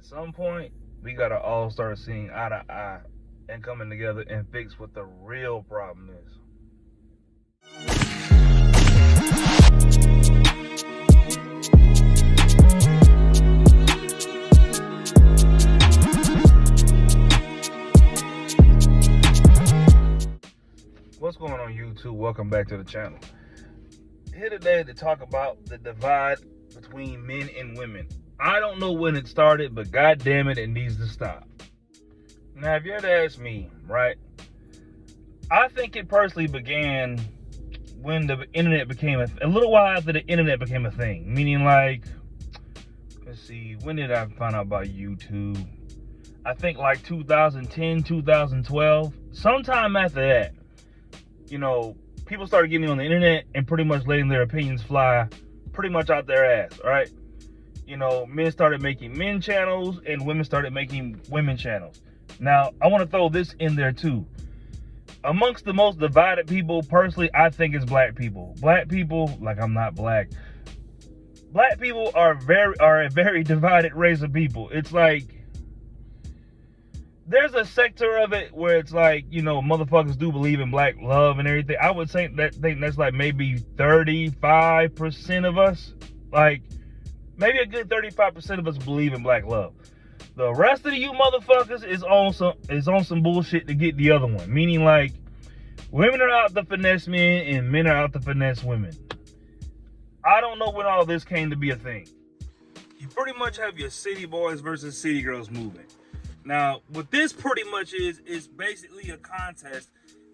at some point, we gotta all start seeing eye to eye and coming together and fix what the real problem is. What's going on, YouTube? Welcome back to the channel. Here today to talk about the divide between men and women. I don't know when it started, but god damn it, it needs to stop. Now, if you had to ask me, right, I think it personally began when the internet became a little while after the internet became a thing. Meaning, like, let's see, when did I find out about YouTube? I think like 2010, 2012. Sometime after that, you know, people started getting on the internet and pretty much letting their opinions fly pretty much out their ass, right? You know, men started making men channels and women started making women channels. Now, I want to throw this in there too. Amongst the most divided people, personally, I think it's black people. Black people, like I'm not black. Black people are a very divided race of people. It's like, there's a sector of it where it's like, you know, motherfuckers do believe in black love and everything. I would think that's like maybe 35% of us. Like, maybe a good 35% of us believe in black love. The rest of you motherfuckers is on some bullshit to get the other one. Meaning, like, women are out to finesse men and men are out to finesse women. I don't know when all this came to be a thing. You pretty much have your city boys versus city girls movement. Now, what this pretty much is basically a contest,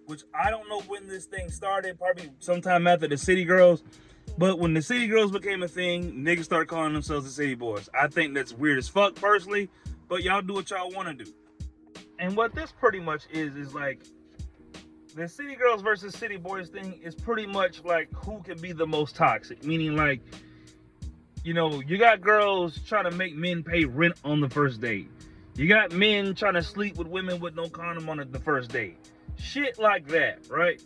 which I don't know when this thing started, probably sometime after the city girls. But when the city girls became a thing, niggas started calling themselves the city boys. I think that's weird as fuck personally, but y'all do what y'all want to do. And what this pretty much is like, the city girls versus city boys thing is pretty much like who can be the most toxic. Meaning, like, you know, you got girls trying to make men pay rent on the first date. You got men trying to sleep with women with no condom on the first date. Shit like that, right?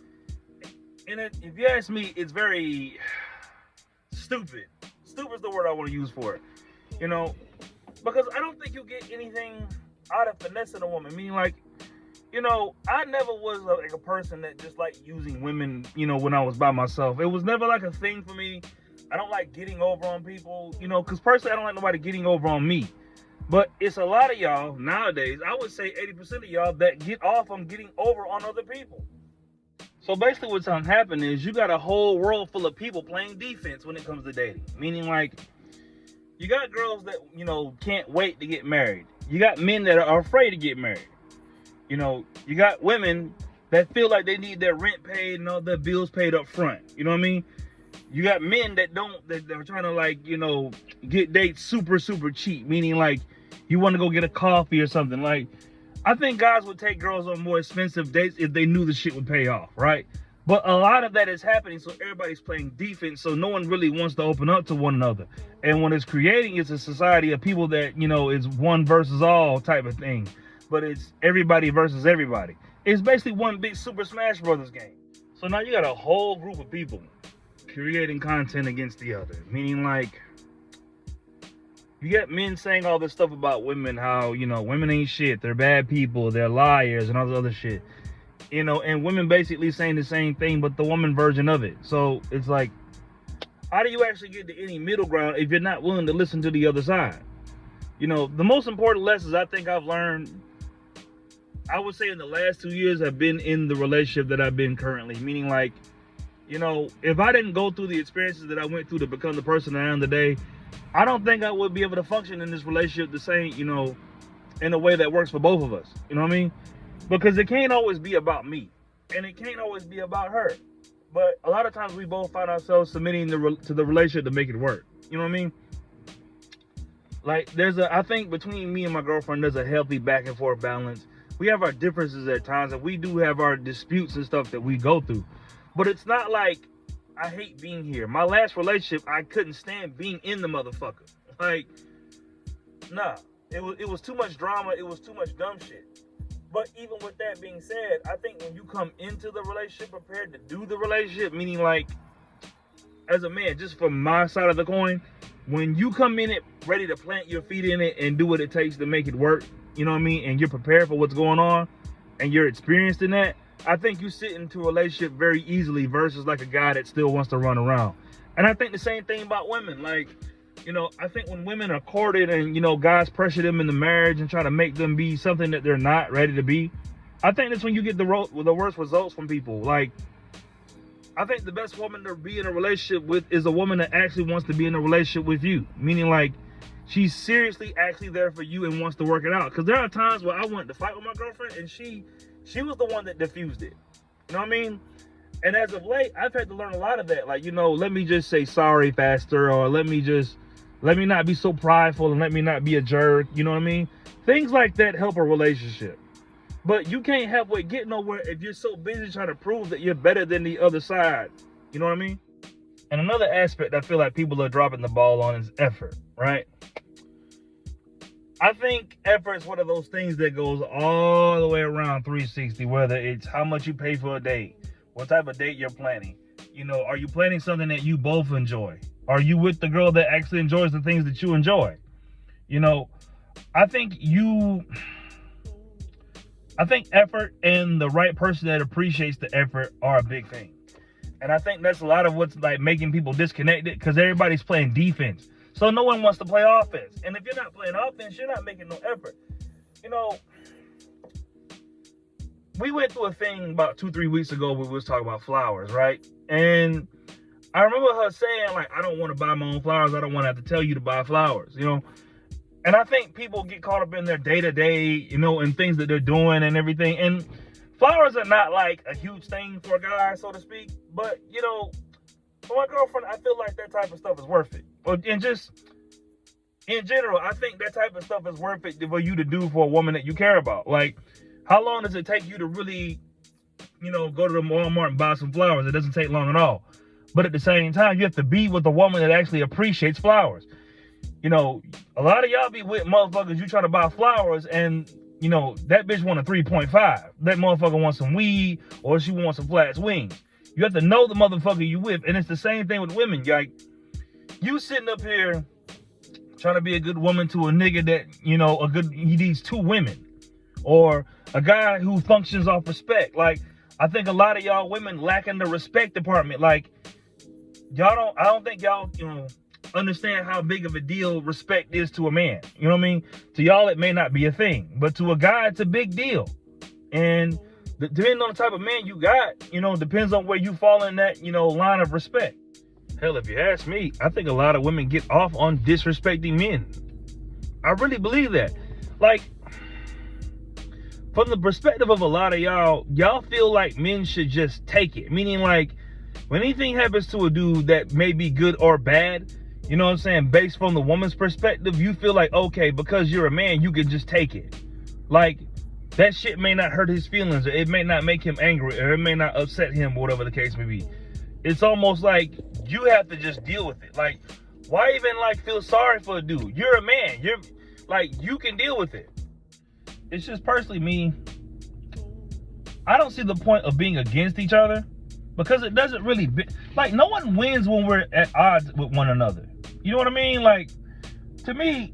And if you ask me, it's very stupid. Stupid is the word I want to use for it. You know, because I don't think you get anything out of finessing a woman. Meaning, like, you know, I never was like a person that just liked using women, you know, when I was by myself. It was never like a thing for me. I don't like getting over on people, you know, because personally, I don't like nobody getting over on me. But it's a lot of y'all nowadays, I would say 80% of y'all, that get off on getting over on other people. So basically what's happening is you got a whole world full of people playing defense when it comes to dating. Meaning, like, you got girls that, you know, can't wait to get married. You got men that are afraid to get married. You know, you got women that feel like they need their rent paid and all their bills paid up front. You know what I mean? You got men that are trying to, like, you know, get dates super, super cheap. Meaning, like, you want to go get a coffee or something. Like, I think guys would take girls on more expensive dates if they knew the shit would pay off, right? But a lot of that is happening, so everybody's playing defense, so no one really wants to open up to one another. And what it's creating is a society of people that, you know, is one versus all type of thing. But it's everybody versus everybody. It's basically one big Super Smash Brothers game. So now you got a whole group of people creating content against the other. Meaning, like, you get men saying all this stuff about women, how, you know, women ain't shit, they're bad people, they're liars, and all this other shit. You know, and women basically saying the same thing, but the woman version of it. So it's like, how do you actually get to any middle ground if you're not willing to listen to the other side? You know, the most important lessons I think I've learned, I would say in the last 2 years, have been in the relationship that I've been currently. Meaning, like, you know, if I didn't go through the experiences that I went through to become the person I am today, I don't think I would be able to function in this relationship the same, you know, in a way that works for both of us. You know what I mean? Because it can't always be about me, and it can't always be about her. But a lot of times we both find ourselves submitting to the relationship to make it work. You know what I mean? Like, I think between me and my girlfriend, there's a healthy back and forth balance. We have our differences at times, and we do have our disputes and stuff that we go through. But it's not like I hate being here. My last relationship, I couldn't stand being in the motherfucker. Like, nah. It was too much drama. It was too much dumb shit. But even with that being said, I think when you come into the relationship prepared to do the relationship, meaning, like, as a man, just from my side of the coin, when you come in it ready to plant your feet in it and do what it takes to make it work, you know what I mean, and you're prepared for what's going on and you're experienced in that, I think you sit into a relationship very easily versus like a guy that still wants to run around. And I think the same thing about women. Like, you know, I think when women are courted and, you know, guys pressure them into marriage and try to make them be something that they're not ready to be, I think that's when you get the worst results from people. Like, I think the best woman to be in a relationship with is a woman that actually wants to be in a relationship with you. Meaning, like, she's seriously actually there for you and wants to work it out. Because there are times where I wanted to fight with my girlfriend and she was the one that diffused it. You know what I mean? And as of late, I've had to learn a lot of that. Like, you know, let me just say sorry faster, or let me not be so prideful and let me not be a jerk. You know what I mean? Things like that help a relationship. But you can't halfway get nowhere if you're so busy trying to prove that you're better than the other side. You know what I mean? And another aspect I feel like people are dropping the ball on is effort, right? I think effort is one of those things that goes all the way around 360, whether it's how much you pay for a date, what type of date you're planning. You know, are you planning something that you both enjoy? Are you with the girl that actually enjoys the things that you enjoy? You know, I think effort and the right person that appreciates the effort are a big thing. And I think that's a lot of what's like making people disconnected, because everybody's playing defense. So no one wants to play offense. And if you're not playing offense, you're not making no effort. You know, we went through a thing about 2-3 weeks ago where we was talking about flowers, right? And I remember her saying, like, I don't want to buy my own flowers. I don't want to have to tell you to buy flowers, you know? And I think people get caught up in their day-to-day, you know, and things that they're doing and everything. And flowers are not like a huge thing for a guy, so to speak. But, you know, for my girlfriend, I feel like that type of stuff is worth it. And just in general, I think that type of stuff is worth it for you to do for a woman that you care about. Like, how long does it take you to really, you know, go to the Walmart and buy some flowers? It doesn't take long at all. But at the same time, you have to be with a woman that actually appreciates flowers. You know, a lot of y'all be with motherfuckers, you try to buy flowers and, you know, that bitch want a 3.5. That motherfucker wants some weed or she wants some flats wings. You have to know the motherfucker you with. And it's the same thing with women. Like, you sitting up here trying to be a good woman to a nigga that, you know, he needs 2 women. Or a guy who functions off respect. Like, I think a lot of y'all women lacking the respect department. Like, I don't think y'all, you know, understand how big of a deal respect is to a man. You know what I mean? To y'all, it may not be a thing, but to a guy, it's a big deal. And depending on the type of man you got, you know, depends on where you fall in that, you know, line of respect. Hell, if you ask me, I think a lot of women get off on disrespecting men. I really believe that. Like, from the perspective of a lot of y'all feel like men should just take it. Meaning, like, when anything happens to a dude that may be good or bad, you know what I'm saying, based from the woman's perspective, you feel like, okay, because you're a man, you can just take it. Like, that shit may not hurt his feelings, or it may not make him angry, or it may not upset him, whatever the case may be. It's almost like you have to just deal with it. Like, why even, like, feel sorry for a dude? You're a man. You're, like, you can deal with it. It's just personally me, I don't see the point of being against each other, because it doesn't really like, no one wins when we're at odds with one another. You know what I mean? Like, to me,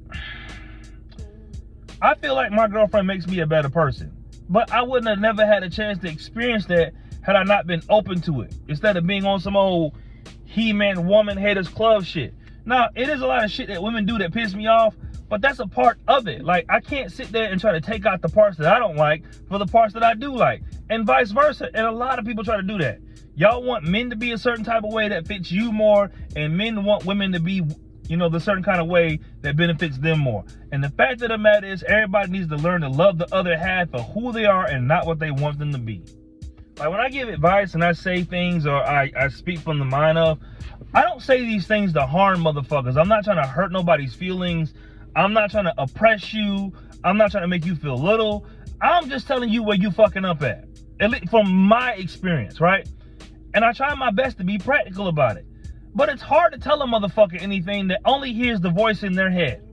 I feel like my girlfriend makes me a better person, but I wouldn't have never had a chance to experience that had I not been open to it, instead of being on some old He-Man woman haters club shit. Now, it is a lot of shit that women do that piss me off, but that's a part of it. Like, I can't sit there and try to take out the parts that I don't like for the parts that I do like, and vice versa. And a lot of people try to do that. Y'all want men to be a certain type of way that fits you more, and men want women to be, you know, the certain kind of way that benefits them more. And the fact of the matter is, everybody needs to learn to love the other half for who they are and not what they want them to be. Like, when I give advice and I say things, or I speak from the mind of, I don't say these things to harm motherfuckers. I'm not trying to hurt nobody's feelings. I'm not trying to oppress you. I'm not trying to make you feel little. I'm just telling you where you fucking up at least from my experience, right? And I try my best to be practical about it. But it's hard to tell a motherfucker anything that only hears the voice in their head.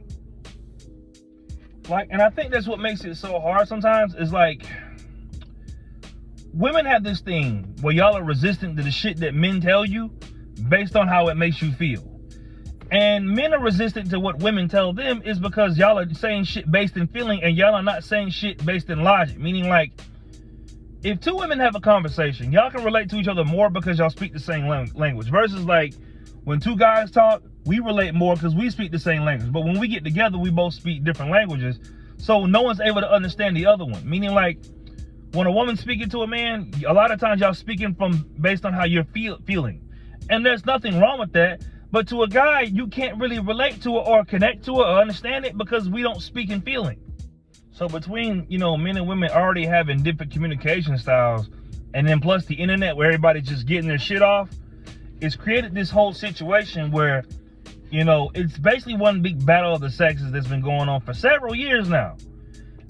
Like, and I think that's what makes it so hard sometimes, is like, women have this thing where y'all are resistant to the shit that men tell you based on how it makes you feel. And men are resistant to what women tell them is because y'all are saying shit based in feeling and y'all are not saying shit based in logic. Meaning, like, if two women have a conversation, y'all can relate to each other more because y'all speak the same language. Versus, like, when two guys talk, we relate more because we speak the same language. But when we get together, we both speak different languages. So no one's able to understand the other one. Meaning, like, when a woman's speaking to a man, a lot of times y'all speaking based on how you're feeling. And there's nothing wrong with that. But to a guy, you can't really relate to it or connect to it or understand it because we don't speak in feeling. So between, you know, men and women already having different communication styles, and then plus the internet where everybody's just getting their shit off, it's created this whole situation where, you know, it's basically one big battle of the sexes that's been going on for several years now.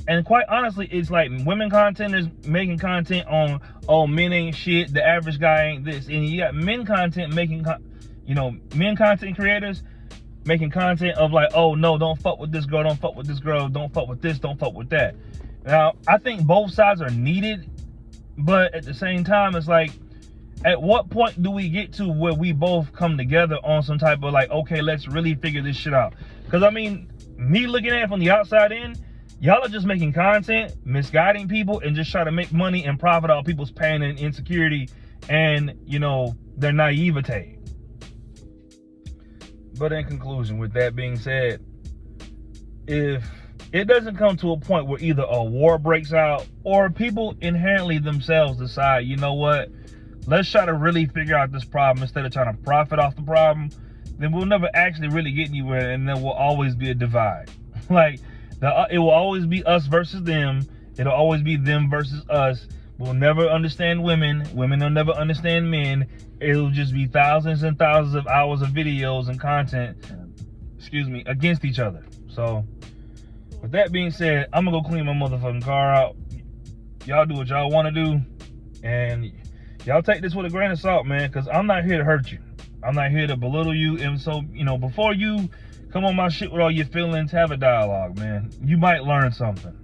And quite honestly, it's like women contenters making content on, oh, men ain't shit, the average guy ain't this. And you got men content making, men content creators making content of like, oh no, don't fuck with this girl, don't fuck with this girl, don't fuck with this, don't fuck with that. Now, I think both sides are needed, but at the same time, it's like, at what point do we get to where we both come together on some type of like, okay, let's really figure this shit out? Because I mean, me looking at it from the outside in, y'all are just making content, misguiding people, and just try to make money and profit off people's pain and insecurity and, you know, their naivete. But in conclusion, with that being said, if it doesn't come to a point where either a war breaks out or people inherently themselves decide, you know what, let's try to really figure out this problem instead of trying to profit off the problem, then we'll never actually really get anywhere, and there will always be a divide. Like, it will always be us versus them. It'll always be them versus us. We'll never understand women. Women will never understand men. It'll just be thousands and thousands of hours of videos and content, against each other. So, with that being said, I'm gonna go clean my motherfucking car out. Y'all do what y'all want to do, and y'all take this with a grain of salt, man, because I'm not here to hurt you. I'm not here to belittle you. And so, you know, before you come on my shit with all your feelings, have a dialogue, man. You might learn something.